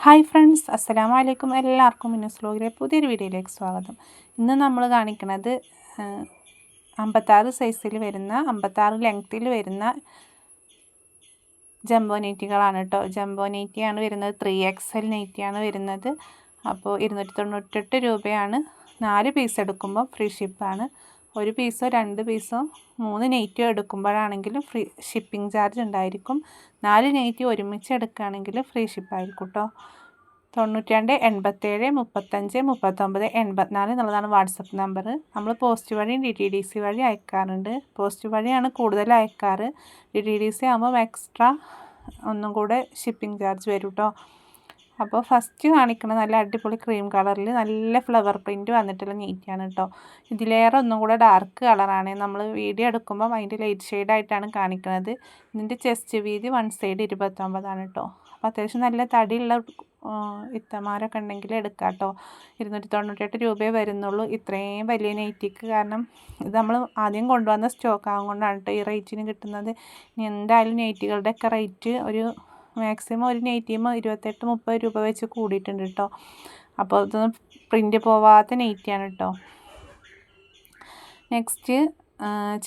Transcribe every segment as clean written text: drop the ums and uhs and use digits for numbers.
Hi friends, അസ്സലാമു അലൈക്കും. എല്ലാവർക്കും മിന്നൂസ് വ്ലോഗിലെ പുതിയൊരു വീഡിയോയിലേക്ക് സ്വാഗതം. ഇന്ന് നമ്മൾ കാണിക്കുന്നത് 56 സൈസിൽ വരുന്ന 56 ലെങ്ത്തിൽ വരുന്ന ജംബോ നൈറ്റികളാണ് കേട്ടോ. ജംബോ നൈറ്റിയാണ് വരുന്നത്, 3XL നൈറ്റിയാണ് വരുന്നത്. അപ്പോൾ 298 രൂപയാണ്. 4 പീസ് എടുക്കുമ്പോൾ ഫ്രീ ഷിപ്പാണ്. ഒരു പീസോ 2 പീസോ 3 നൈറ്റിയോ എടുക്കുമ്പോഴാണെങ്കിലും ഫ്രീ ഷിപ്പിംഗ് ചാർജ് ഉണ്ടായിരിക്കും. 4 നൈറ്റി ഒരുമിച്ച് എടുക്കുകയാണെങ്കിൽ ഫ്രീ ഷിപ്പായിരിക്കും കേട്ടോ. 92 87 35 39 84 എന്നുള്ളതാണ് വാട്സപ്പ് നമ്പർ. നമ്മൾ പോസ്റ്റ് വഴിയും DTDC വഴി അയക്കാറുണ്ട്. പോസ്റ്റ് വഴിയാണ് കൂടുതൽ അയക്കാറ്. DTDC ആകുമ്പോൾ എക്സ്ട്രാ ഒന്നും കൂടെ ഷിപ്പിംഗ് ചാർജ് വരും കേട്ടോ. അപ്പോൾ ഫസ്റ്റ് കാണിക്കുന്നത് നല്ല അടിപൊളി ക്രീം കളറിൽ നല്ല ഫ്ലവർ പ്രിൻറ്റ് വന്നിട്ടുള്ള നൈറ്റിയാണ് കേട്ടോ. ഇതിലേറെ ഒന്നും കൂടെ ഡാർക്ക് കളറാണ്. നമ്മൾ വീഡിയോ എടുക്കുമ്പോൾ അതിൻ്റെ ലൈറ്റ് ഷെയ്ഡായിട്ടാണ് കാണിക്കുന്നത്. ഇതിൻ്റെ ചെസ്റ്റ് വീതി 1 സൈഡ് 29 കേട്ടോ. അപ്പോൾ അത്യാവശ്യം നല്ല തടിയുള്ള ഇത്തമാരൊക്കെ ഉണ്ടെങ്കിൽ എടുക്കാം കേട്ടോ. 298 രൂപയെ വരുന്നുള്ളൂ ഇത്രയും വലിയ നൈറ്റിക്ക്. കാരണം ഇത് നമ്മൾ ആദ്യം കൊണ്ടുവന്ന സ്റ്റോക്ക് ആകുകൊണ്ടാണ് കേട്ടോ ഈ റേറ്റിന് കിട്ടുന്നത്. ഇനി എന്തായാലും നൈറ്റികളുടെയൊക്കെ റേറ്റ് ഒരു മാക്സിമം ഒരു നൈറ്റിയുമ്പോൾ 28-30 രൂപ വെച്ച് കൂടിയിട്ടുണ്ട് കേട്ടോ. അപ്പോൾ ഇതൊന്നും പ്രിൻ്റ് പോവാത്ത നൈറ്റിയാണ് കേട്ടോ. നെക്സ്റ്റ്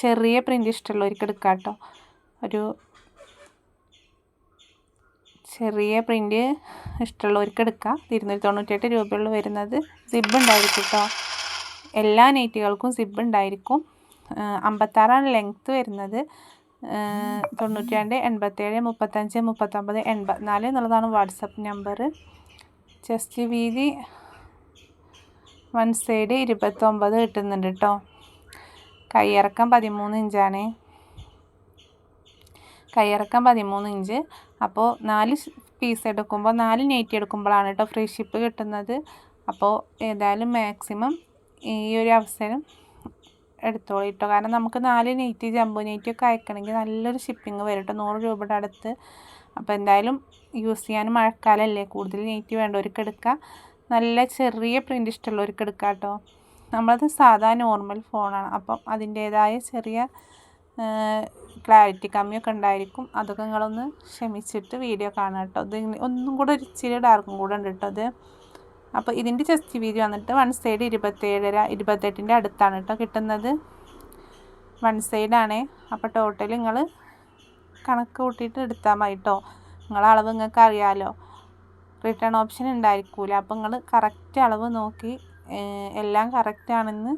ചെറിയ പ്രിൻ്റ് ഇഷ്ടമുള്ളവർക്ക് എടുക്കാം കേട്ടോ. ഒരു ചെറിയ പ്രിൻ്റ് ഇഷ്ടമുള്ളവർക്ക് എടുക്കാം. 298 രൂപയുള്ള വരുന്നത്. സിബ് ഉണ്ടായിരിക്കും കേട്ടോ. എല്ലാ നൈറ്റികൾക്കും സിബ് ഉണ്ടായിരിക്കും. 56 ലെങ്ത്ത് വരുന്നത്. 92 87 35 39 84 എന്നുള്ളതാണ് വാട്സപ്പ് നമ്പർ. ചെസ്റ്റ് വീതി 1 സൈഡ് 29 കിട്ടുന്നുണ്ട് കേട്ടോ. കൈയിറക്കം 13 ഇഞ്ചാണ്. കൈയിറക്കം 13 ഇഞ്ച്. അപ്പോൾ 4 പീസ് എടുക്കുമ്പോൾ 4 നൈറ്റി എടുക്കുമ്പോഴാണ് കേട്ടോ ഫ്രീ ഷിപ്പ് കിട്ടുന്നത്. അപ്പോൾ ഏതായാലും മാക്സിമം ഈ ഒരു അവസരം എടുത്തോളൂ കേട്ടോ. കാരണം നമുക്ക് 4 നൈറ്റി ജംബോ നൈറ്റിയൊക്കെ അയക്കണമെങ്കിൽ നല്ലൊരു ഷിപ്പിംഗ് വരും കേട്ടോ, 100 രൂപയുടെ അടുത്ത്. അപ്പോൾ എന്തായാലും യൂസ് ചെയ്യാനും മഴക്കാലമല്ലേ, കൂടുതൽ നൈറ്റി വേണ്ടവർക്ക് എടുക്കുക. നല്ല ചെറിയ പ്രിൻ്റ് ഇഷ്ടമുള്ളവർക്ക് എടുക്കുക കേട്ടോ. നമ്മളത് സാധാ നോർമൽ ഫോണാണ്, അപ്പം അതിൻ്റേതായ ചെറിയ ക്ലാരിറ്റി കമ്മിയൊക്കെ ഉണ്ടായിരിക്കും. അതൊക്കെ നിങ്ങളൊന്ന് ക്ഷമിച്ചിട്ട് വീഡിയോ കാണുക കേട്ടോ. ഇത് ഒന്നും കൂടെ ഒരു ഇച്ചിരി ഡാർക്കും കൂടെ ഉണ്ട് കേട്ടോ അത്. അപ്പോൾ ഇതിൻ്റെ ചെസ്റ്റ് വീതി വന്നിട്ട് 1 സൈഡ് 28 അടുത്താണ് കേട്ടോ കിട്ടുന്നത്. 1 സൈഡാണ്. അപ്പോൾ ടോട്ടൽ നിങ്ങൾ കണക്ക് കൂട്ടിയിട്ട് എടുത്താൽ മതി കേട്ടോ. നിങ്ങളെ അളവ് നിങ്ങൾക്ക് അറിയാമല്ലോ, റിട്ടേൺ ഓപ്ഷൻ ഉണ്ടായിരിക്കില്ല. അപ്പോൾ നിങ്ങൾ കറക്റ്റ് അളവ് നോക്കി എല്ലാം കറക്റ്റാണെന്ന്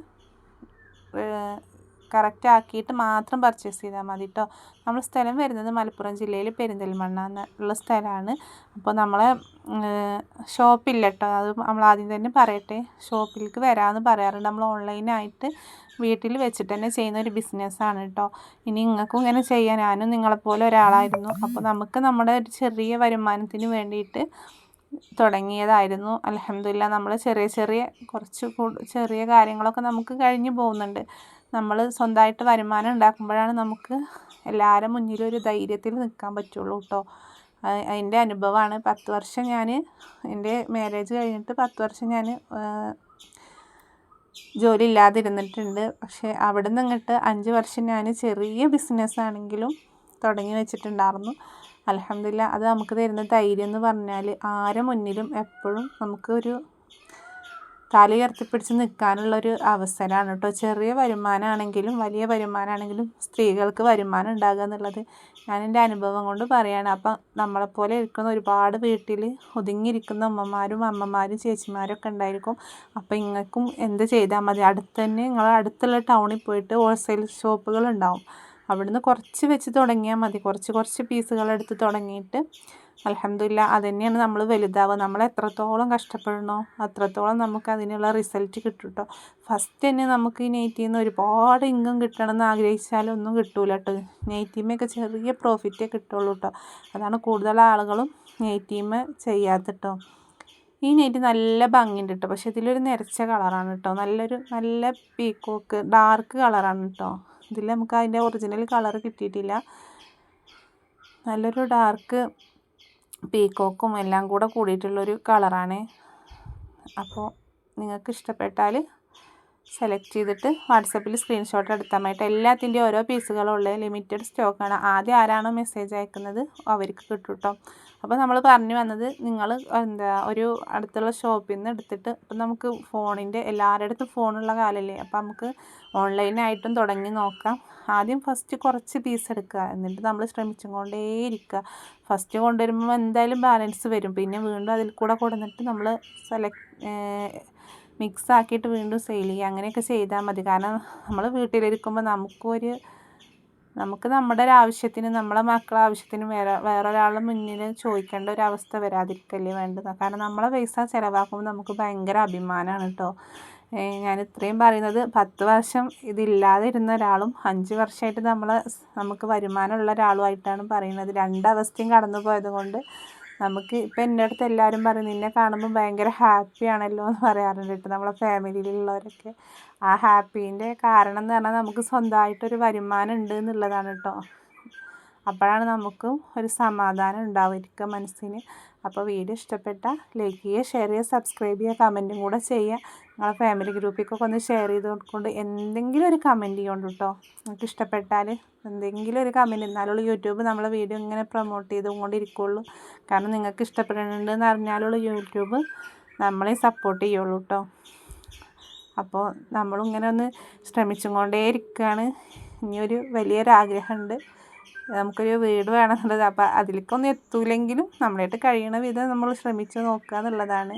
കറക്റ്റ് ആക്കിയിട്ട് മാത്രം പർച്ചേസ് ചെയ്താൽ മതി കേട്ടോ. നമ്മൾ സ്ഥലം വരുന്നത് മലപ്പുറം ജില്ലയിൽ പെരിന്തൽമണ്ണ എന്നുള്ള സ്ഥലമാണ്. അപ്പോൾ നമ്മളെ ഷോപ്പില്ല കേട്ടോ, അത് നമ്മൾ ആദ്യം തന്നെ പറയട്ടെ. ഷോപ്പിലേക്ക് വരാമെന്ന് പറയാറുണ്ട്. നമ്മൾ ഓൺലൈനായിട്ട് വീട്ടിൽ വെച്ചിട്ട് തന്നെ ചെയ്യുന്ന ഒരു ബിസിനസ്സാണ് കേട്ടോ. ഇനി നിങ്ങൾക്കും ഇങ്ങനെ ചെയ്യാൻ, ഞാനും നിങ്ങളെപ്പോലെ ഒരാളായിരുന്നു. അപ്പോൾ നമുക്ക് നമ്മുടെ ഒരു ചെറിയ വരുമാനത്തിന് വേണ്ടിയിട്ട് തുടങ്ങിയതായിരുന്നു. അൽഹംദുലില്ലാ നമ്മൾ ചെറിയ കാര്യങ്ങളൊക്കെ നമുക്ക് കഴിഞ്ഞു പോകുന്നുണ്ട്. നമ്മൾ സ്വന്തമായിട്ട് വരുമാനം ഉണ്ടാക്കുമ്പോഴാണ് നമുക്ക് എല്ലാവരും മുന്നിലും ഒരു ധൈര്യത്തിൽ നിൽക്കാൻ പറ്റുള്ളൂ കേട്ടോ. അതിൻ്റെ അനുഭവമാണ്. 10 വർഷം എൻ്റെ മാരേജ് കഴിഞ്ഞിട്ട് 10 വർഷം ജോലി ഇല്ലാതിരുന്നിട്ടുണ്ട്. പക്ഷേ അവിടെ നിന്ന് ഇങ്ങോട്ട് 5 വർഷം ചെറിയ ബിസിനസ്സാണെങ്കിലും തുടങ്ങി വെച്ചിട്ടുണ്ടായിരുന്നു. അൽഹംദുലില്ലാ അത് നമുക്ക് തരുന്ന ധൈര്യം എന്ന് പറഞ്ഞാൽ ആരെ മുന്നിലും എപ്പോഴും നമുക്കൊരു തല ഉയർത്തിപ്പിടിച്ച് നിൽക്കാനുള്ളൊരു അവസരമാണ് കേട്ടോ. ചെറിയ വരുമാനമാണെങ്കിലും വലിയ വരുമാനമാണെങ്കിലും സ്ത്രീകൾക്ക് വരുമാനം ഉണ്ടാകുക എന്നുള്ളത് ഞാൻ എൻ്റെ അനുഭവം കൊണ്ട് പറയുകയാണ്. അപ്പം നമ്മളെപ്പോലെ ഇരിക്കുന്ന ഒരുപാട് വീട്ടിൽ ഒതുങ്ങിയിരിക്കുന്ന അമ്മമാരും ചേച്ചിമാരൊക്കെ ഉണ്ടായിരിക്കും. അപ്പോൾ നിങ്ങൾക്കും എന്ത് ചെയ്താൽ മതി, അടുത്ത് തന്നെ നിങ്ങളെ അടുത്തുള്ള ടൗണിൽ പോയിട്ട് ഹോൾസെയിൽ ഷോപ്പുകളുണ്ടാവും. അവിടുന്ന് കുറച്ച് വെച്ച് തുടങ്ങിയാൽ മതി. കുറച്ച് പീസുകളെടുത്ത് തുടങ്ങിയിട്ട് അൽഹംദുലില്ലാ അതുതന്നെയാണ് നമ്മൾ വലുതാവുക. നമ്മൾ എത്രത്തോളം കഷ്ടപ്പെടണോ അത്രത്തോളം നമുക്ക് അതിനുള്ള റിസൾട്ട് കിട്ടും കേട്ടോ. ഫസ്റ്റ് തന്നെ നമുക്ക് ഈ നൈറ്റിയിൽ നിന്ന് ഒരുപാട് ഇൻകം കിട്ടണമെന്ന് ആഗ്രഹിച്ചാലൊന്നും കിട്ടൂല കേട്ടോ. നൈറ്റിമൊക്കെ ചെറിയ പ്രോഫിറ്റേ കിട്ടുള്ളൂ കേട്ടോ. അതാണ് കൂടുതൽ ആളുകളും നൈറ്റിമ ചെയ്യാത്ത കേട്ടോ. ഈ നൈറ്റി നല്ല ഭംഗിയുണ്ട് കേട്ടോ. പക്ഷേ ഇതിലൊരു നിറച്ച കളറാണ് കേട്ടോ. നല്ല പീക്കോക്ക് ഡാർക്ക് കളറാണ് കേട്ടോ. ഇതിൽ നമുക്ക് അതിൻ്റെ ഒറിജിനൽ കളർ കിട്ടിയിട്ടില്ല. നല്ലൊരു ഡാർക്ക് പീക്കോക്കും എല്ലാം കൂടെ കൂടിയിട്ടുള്ളൊരു കളറാണ്. അപ്പോൾ നിങ്ങൾക്ക് ഇഷ്ടപ്പെട്ടാൽ സെലക്ട് ചെയ്തിട്ട് വാട്സപ്പിൽ സ്ക്രീൻഷോട്ട് എടുത്താൽ മതി. എല്ലാത്തിൻ്റെയും ഓരോ പീസുകളുള്ള ലിമിറ്റഡ് സ്റ്റോക്കാണ്. ആദ്യം ആരാണോ മെസ്സേജ് അയക്കുന്നത് അവർക്ക് കിട്ടും കേട്ടോ. അപ്പോൾ നമ്മൾ പറഞ്ഞു വന്നത്, നിങ്ങൾ ഒരു അടുത്തുള്ള ഷോപ്പിൽ നിന്ന് എടുത്തിട്ട്, ഇപ്പം നമുക്ക് ഫോണിൻ്റെ എല്ലാവരുടെ അടുത്തും ഫോണുള്ള കാലമല്ലേ, അപ്പോൾ നമുക്ക് ഓൺലൈനായിട്ടും തുടങ്ങി നോക്കാം. ആദ്യം ഫസ്റ്റ് കുറച്ച് പീസ് എടുക്കുക, എന്നിട്ട് നമ്മൾ ശ്രമിച്ചും കൊണ്ടേയിരിക്കുക. ഫസ്റ്റ് കൊണ്ടുവരുമ്പോൾ എന്തായാലും ബാലൻസ് വരും, പിന്നെ വീണ്ടും അതിൽ കൂടെ കൊടുത്തിട്ട് നമ്മൾ മിക്സ് ആക്കിയിട്ട് വീണ്ടും സെയിൽ ചെയ്യുക. അങ്ങനെയൊക്കെ ചെയ്താൽ മതി. കാരണം നമ്മൾ വീട്ടിലിരിക്കുമ്പോൾ നമുക്ക് നമ്മുടെ ഒരു ആവശ്യത്തിന്, നമ്മളെ മക്കളെ ആവശ്യത്തിന് വേറൊരാളുടെ മുന്നിൽ ചോദിക്കേണ്ട ഒരു അവസ്ഥ വരാതിരിക്കല്ലേ വേണ്ടത്. കാരണം നമ്മളെ പൈസ ചിലവാക്കുമ്പോൾ നമുക്ക് ഭയങ്കര അഭിമാനമാണ് കേട്ടോ. ഞാൻ ഇത്രയും പറയുന്നത് 10 വർഷം ഇതില്ലാതെ ഇരുന്ന ഒരാളും 5 വർഷമായിട്ട് നമുക്ക് വരുമാനമുള്ള ഒരാളുമായിട്ടാണ് പറയുന്നത്. രണ്ടവസ്ഥയും കടന്നു പോയത് കൊണ്ട് നമുക്ക് ഇപ്പം എൻ്റെ അടുത്ത് എല്ലാവരും പറയും, നിന്നെ കാണുമ്പോൾ ഭയങ്കര ഹാപ്പിയാണല്ലോ എന്ന് പറയാറുണ്ട് കേട്ടോ, നമ്മളെ ഫാമിലിയിലുള്ളവരൊക്കെ. ആ ഹാപ്പീൻ്റെ കാരണം എന്ന് പറഞ്ഞാൽ നമുക്ക് സ്വന്തമായിട്ടൊരു വരുമാനം ഉണ്ട് എന്നുള്ളതാണ് കേട്ടോ. അപ്പോഴാണ് നമുക്കും ഒരു സമാധാനം ഉണ്ടാവുക മനസ്സിന്. അപ്പോൾ വീഡിയോ ഇഷ്ടപ്പെട്ടാൽ ലൈക്ക് ചെയ്യുക, ഷെയർ ചെയ്യുക, സബ്സ്ക്രൈബ് ചെയ്യുക, കമൻറ്റും കൂടെ ചെയ്യുക. നിങ്ങളെ ഫാമിലി ഗ്രൂപ്പിലേക്കൊക്കെ ഒന്ന് ഷെയർ ചെയ്തുകൊണ്ട് എന്തെങ്കിലും ഒരു കമൻറ്റ് ചെയ്യുന്നുണ്ട് കേട്ടോ. നിങ്ങൾക്ക് ഇഷ്ടപ്പെട്ടാൽ എന്തെങ്കിലും ഒരു കമൻറ്റ്, എന്നാലുള്ള യൂട്യൂബ് നമ്മളെ വീഡിയോ ഇങ്ങനെ പ്രൊമോട്ട് ചെയ്തുകൊണ്ടിരിക്കുകയുള്ളൂ. കാരണം നിങ്ങൾക്ക് ഇഷ്ടപ്പെടുന്നുണ്ടെന്ന് അറിഞ്ഞാലുള്ള യൂട്യൂബ് നമ്മളെ സപ്പോർട്ട് ചെയ്യുള്ളൂ കേട്ടോ. അപ്പോൾ നമ്മളിങ്ങനെ ഒന്ന് ശ്രമിച്ചും കൊണ്ടേ ഇരിക്കുകയാണ്. ഇനിയൊരു വലിയൊരാഗ്രഹമുണ്ട്, നമുക്കൊരു വീട് വേണമെന്നുള്ളത്. അപ്പോൾ അതിലേക്കൊന്നും എത്തൂലെങ്കിലും നമ്മളായിട്ട് കഴിയണ വിധം നമ്മൾ ശ്രമിച്ച് നോക്കുക എന്നുള്ളതാണ്.